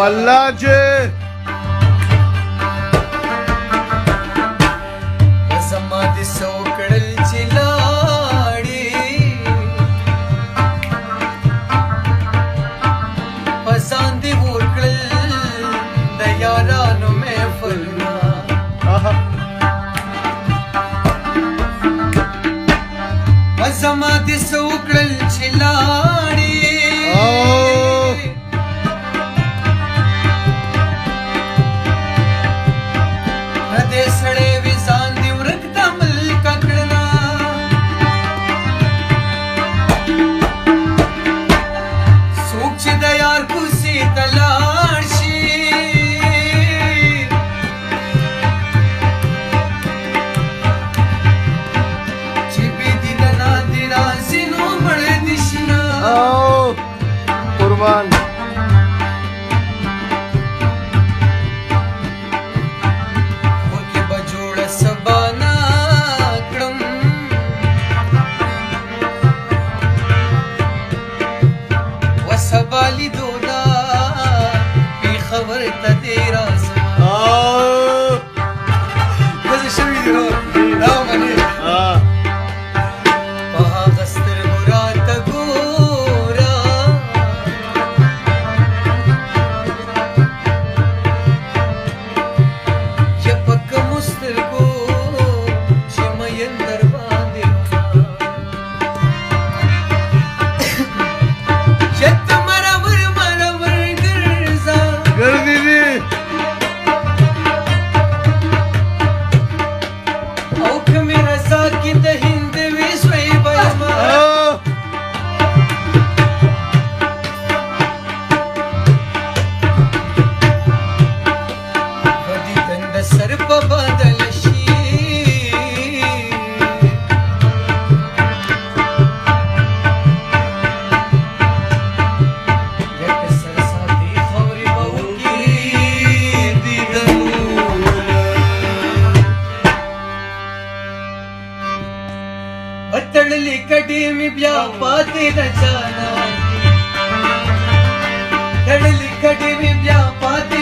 الله چې زما د سو کړل چې لاړې پسان دې ورکړل د یارانو محفلونه زما د سو کړل چې لاړې قربان وکه بجوړ سبانا کړم وسبالی دولا په خبر ته دې راځم دغه شوی دی نو منی په هغه سترګو راته ګوره چې په کومو سترګو چې مین در باندې چې ته مرور مرور ګرځه ګرځې دي او که مې رضا کې د هند وي سوی به یمه بدي دند سر په بدل شي لکه سر ساتي خاورې به وکړي دیدنونه تړلې کډې مې بیا پاتې نه جانا تړلې کډې مې بیا پاتې